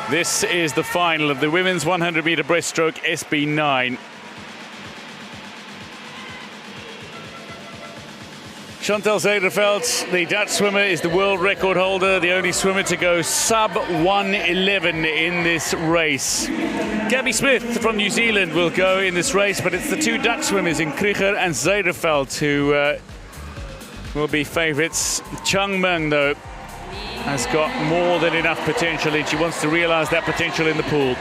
This is the final of the women's 100-meter breaststroke SB9. Chantalle ZIJDERVELD, the Dutch swimmer, is the world record holder, the only swimmer to go sub 1:11 in this race. Gabby Smith from New Zealand will go in this race, but it's the two Dutch swimmers in KRUGER and ZIJDERVELD who will be favourites. ZHANG Meng, though, has got more than enough potential, and she wants to realise that potential in the pool.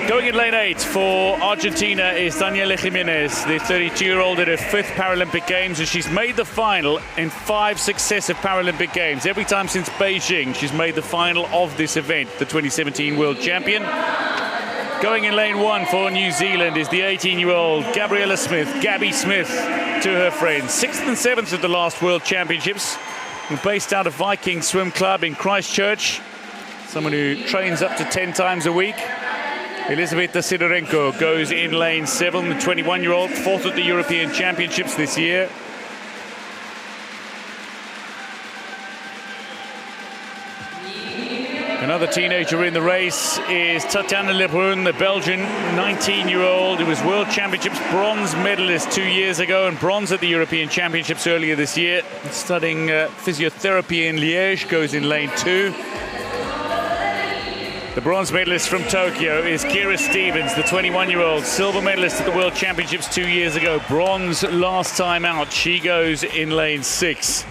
Going in lane 8 for Argentina is Daniela GIMENEZ, the 32-year-old at her 5th Paralympic Games, and she's made the final in 5 successive Paralympic Games. Every time since Beijing, she's made the final of this event, the 2017 world champion. Going in lane 1 for New Zealand is the 18-year-old Gabriella Smith, Gabby Smith, to her friends. 6th and 7th at the last World Championships. Based out of Viking Swim Club in Christchurch. Someone who trains up to 10 times a week. Elizaveta SIDORENKO goes in lane 7, the 21-year-old, 4th at the European Championships this year. Another teenager in the race is Tatyana LEBRUN, the Belgian 19-year-old who was World Championships bronze medalist 2 years ago and bronze at the European Championships earlier this year. Studying physiotherapy in Liège, goes in lane 2. The bronze medalist from Tokyo is Keira Stevens, the 21-year-old, silver medalist at the World Championships 2 years ago, bronze last time out. She goes in lane 6.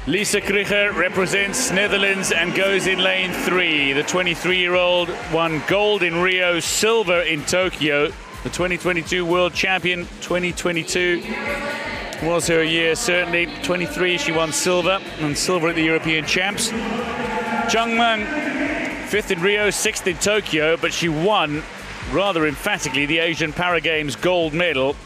Lisa KRUGER represents Netherlands and goes in lane 3. The 23-year-old won gold in Rio, silver in Tokyo. The 2022 world champion, 2022 was her year, certainly. 23, she won silver, and silver at the European Champs. ZHANG Meng, 5th in Rio, 6th in Tokyo, but she won, rather emphatically, the Asian Para Games gold medal.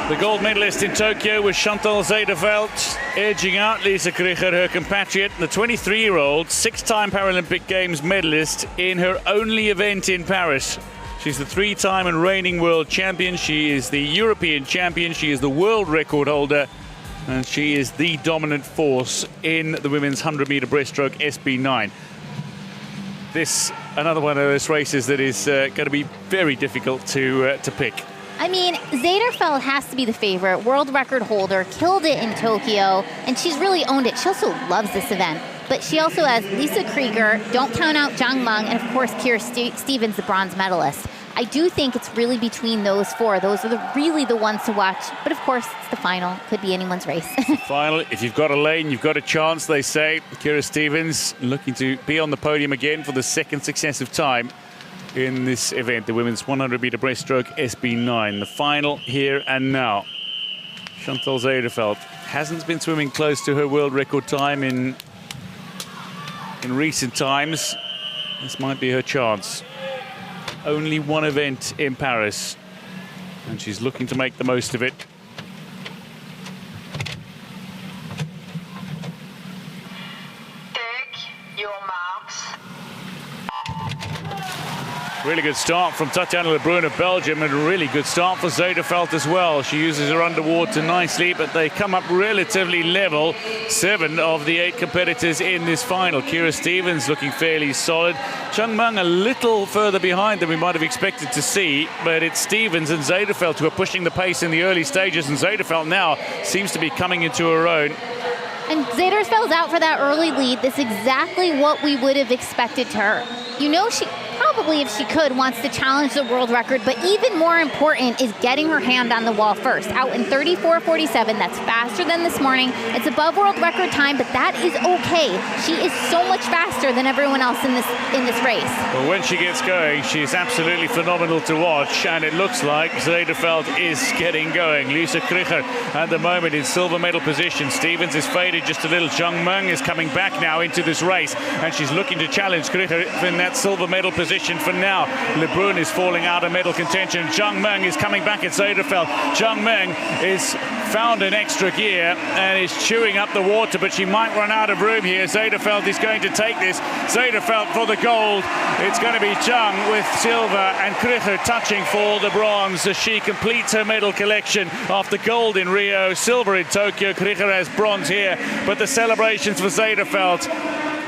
The gold medalist in Tokyo was Chantalle ZIJDERVELD, edging out Lisa KRUGER, her compatriot, the 23-year-old, 6-time Paralympic Games medalist in her only event in Paris. She's the 3-time and reigning world champion. She is the European champion. She is the world record holder. And she is the dominant force in the women's 100-meter breaststroke SB9. This, another one of those races that is going to be very difficult to pick. I mean, ZIJDERVELD has to be the favorite. World record holder, killed it in Tokyo, and she's really owned it. She also loves this event. But she also has Lisa KRUGER, don't count out ZHANG Meng, and of course Keira Stevens, the bronze medalist. I do think it's really between those four. Those are really the ones to watch. But of course, it's the final. Could be anyone's race. Final, if you've got a lane, you've got a chance, they say. Keira Stevens looking to be on the podium again for the 2nd successive time in this event, the women's 100-meter breaststroke SB9. The final here and now. Chantalle ZIJDERVELD hasn't been swimming close to her world record time in recent times. This might be her chance. Only one event in Paris, and she's looking to make the most of it. Really good start from Tatyana LEBRUN of Belgium, and a really good start for ZIJDERVELD as well. She uses her underwater nicely, but they come up relatively level. 7 of the 8 competitors in this final. Keira Stevens looking fairly solid. ZHANG Meng a little further behind than we might have expected to see, but it's Stevens and ZIJDERVELD who are pushing the pace in the early stages, and ZIJDERVELD now seems to be coming into her own. And ZIJDERVELD's out for that early lead. That's exactly what we would have expected to her. You know, she probably, if she could, wants to challenge the world record, but even more important is getting her hand on the wall first. Out in 34:47, that's faster than this morning. It's above world record time, but that is okay. She is so much faster than everyone else in this race. Well, when she gets going, she's absolutely phenomenal to watch, and it looks like ZIJDERVELD is getting going. Lisa KRUGER at the moment in silver medal position. Stevens is faded just a little. ZHANG Meng is coming back now into this race, and she's looking to challenge KRUGER in that silver medal position. position for now. LEBRUN is falling out of medal contention. ZHANG Meng is coming back at ZIJDERVELD. ZHANG Meng is found an extra gear and is chewing up the water, but she might run out of room here. ZIJDERVELD is going to take this. ZIJDERVELD for the gold. It's going to be ZHANG with silver and KRUGER touching for the bronze as she completes her medal collection after gold in Rio, silver in Tokyo. KRUGER has bronze here, but the celebrations for ZIJDERVELD.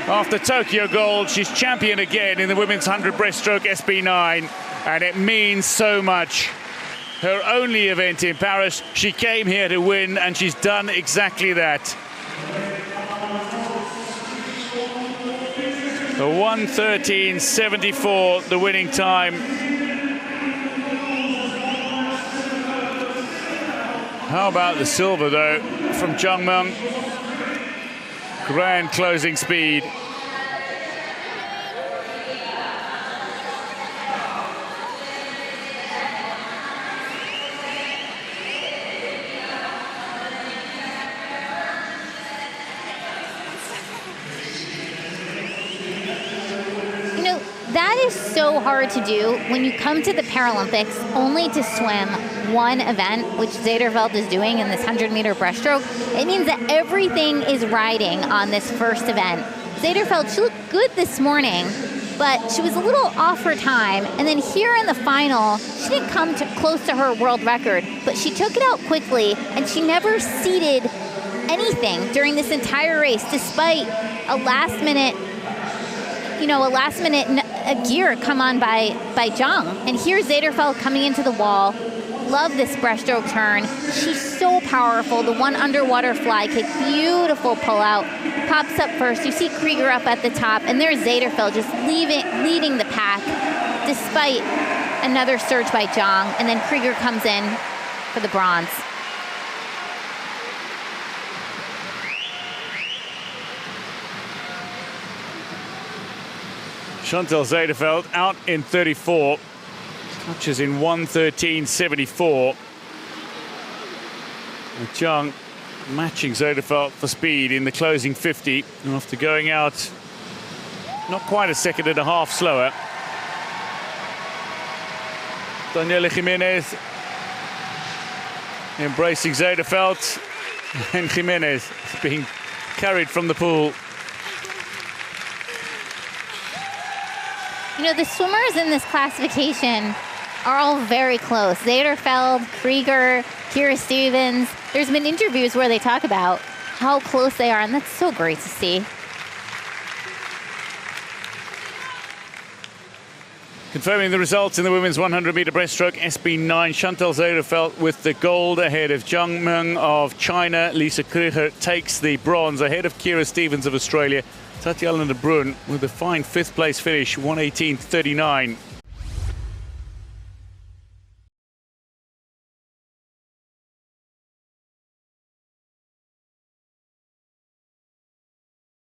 After Tokyo gold, she's champion again in the women's 100 breaststroke SB9, and it means so much. Her only event in Paris, she came here to win, and she's done exactly that. The 1:13.74, the winning time. How about the silver, though, from ZHANG Meng? Grand closing speed. That is so hard to do when you come to the Paralympics only to swim one event, which ZIJDERVELD is doing in this 100-meter breaststroke. It means that everything is riding on this first event. ZIJDERVELD, she looked good this morning, but she was a little off her time. And then here in the final, she didn't come close to her world record, but she took it out quickly, and she never ceded anything during this entire race, despite a last-minute gear come on by ZHANG. And here's ZIJDERVELD coming into the wall. Love this breaststroke turn. She's so powerful. The one underwater fly kick, beautiful pullout. Pops up first. You see KRUGER up at the top, and there's ZIJDERVELD just leading the pack, despite another surge by ZHANG. And then KRUGER comes in for the bronze. Chantalle ZIJDERVELD out in 34, touches in 1:13.74. ZHANG matching ZIJDERVELD for speed in the closing 50 after going out not quite a second and a half slower. Daniela GIMENEZ embracing ZIJDERVELD, and GIMENEZ is being carried from the pool. The swimmers in this classification are all very close. ZIJDERVELD, KRUGER, Keira Stevens. There's been interviews where they talk about how close they are, and that's so great to see. Confirming the results in the women's 100-meter breaststroke SB9, Chantalle ZIJDERVELD with the gold ahead of ZHANG Meng of China. Lisa KRUGER takes the bronze ahead of Keira Stevens of Australia. Tatyana LEBRUN with a fine fifth-place finish, 1:18.39.